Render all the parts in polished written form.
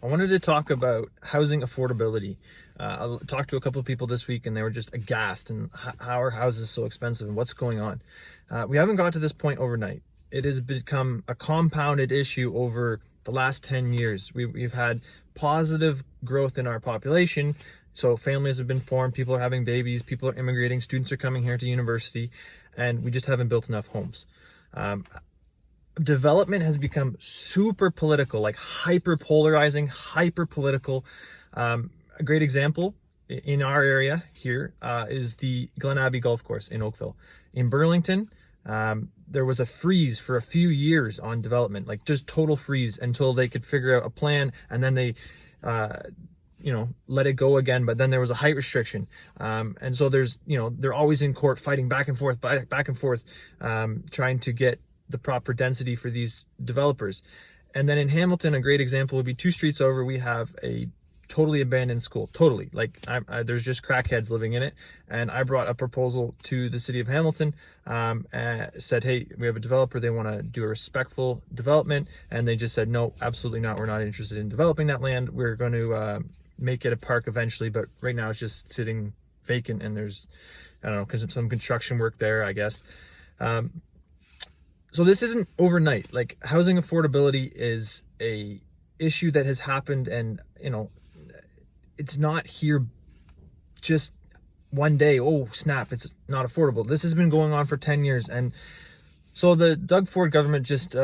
I wanted to talk about housing affordability. I talked to a couple of people this week and they were just aghast and how are houses so expensive and what's going on. We haven't got to this point overnight. It has become a compounded issue over the last 10 years. We've had positive growth in our population. So families have been formed, people are having babies, people are immigrating, students are coming here to university, and we just haven't built enough homes. Development has become super political, like hyper polarizing, hyper political. A great example in our area here is the Glen Abbey Golf Course in Oakville. In Burlington, there was a freeze for a few years on development, like just total freeze until they could figure out a plan, and then they let it go again. But then there was a height restriction, and so they're always in court fighting back and forth, trying to get the proper density for these developers. And then in Hamilton, a great example would be 2 streets over, we have a totally abandoned school. Totally, like there's just crackheads living in it. And I brought a proposal to the city of Hamilton, and said, hey, we have a developer, they want to do a respectful development, and they just said, no, absolutely not, we're not interested in developing that land. We're going to make it a park eventually, but right now it's just sitting vacant, and there's, I don't know, because of some construction work there, I guess. So this isn't overnight. Like, housing affordability is a issue that has happened, and it's not here just one day, oh snap, it's not affordable. This has been going on for 10 years. And so the Doug Ford government just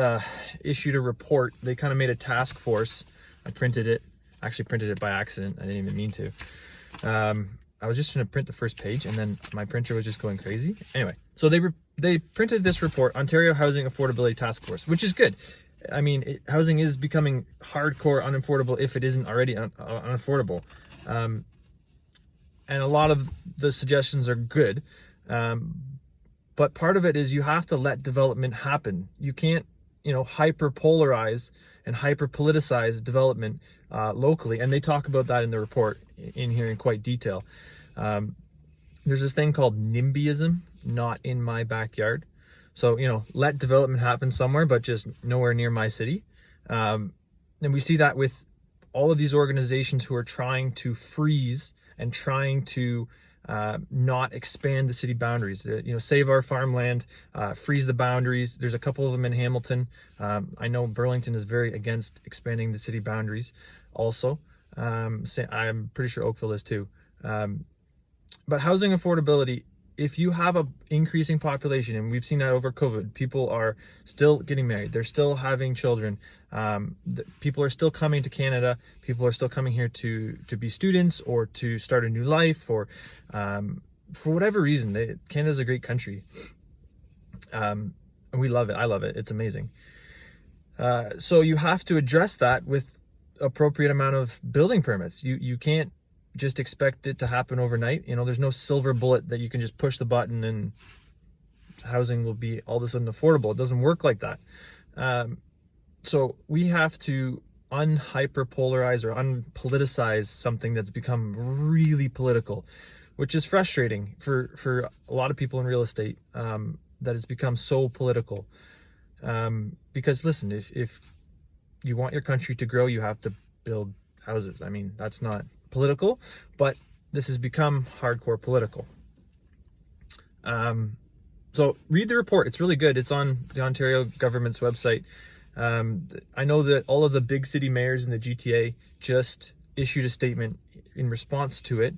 issued a report. They kind of made a task force. I printed it, actually printed it by accident. I didn't even mean to. I was just going to print the first page, and then my printer was just going crazy. Anyway, so they printed this report, Ontario Housing Affordability Task Force, which is good. I mean, housing is becoming hardcore unaffordable if it isn't already unaffordable. And a lot of the suggestions are good. But part of it is you have to let development happen. You can't, hyper polarize and hyper politicize development locally. And they talk about that in the report in here in quite detail. There's this thing called NIMBYISM, not in my backyard. So, let development happen somewhere, but just nowhere near my city. And we see that with all of these organizations who are trying to freeze and trying to not expand the city boundaries. Save our farmland, freeze the boundaries. There's a couple of them in Hamilton. I know Burlington is very against expanding the city boundaries also. I'm pretty sure Oakville is too. But housing affordability, if you have a increasing population, and we've seen that over COVID, people are still getting married, they're still having children, people are still coming to Canada, people are still coming here to be students or to start a new life, or for whatever reason. Canada's a great country, and we love it. I love it. It's amazing. So you have to address that with appropriate amount of building permits. You can't just expect it to happen overnight. There's no silver bullet that you can just push the button and housing will be all of a sudden affordable. It doesn't work like that. So we have to unhyperpolarize or unpoliticize something that's become really political, which is frustrating for a lot of people in real estate, that it's become so political. Because listen, if you want your country to grow, you have to build houses. I mean, that's not political, but this has become hardcore political. So read the report. It's really good. It's on the Ontario government's website. I know that all of the big city mayors in the GTA just issued a statement in response to it.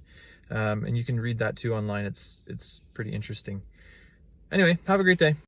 And you can read that too online. It's pretty interesting. Anyway, have a great day.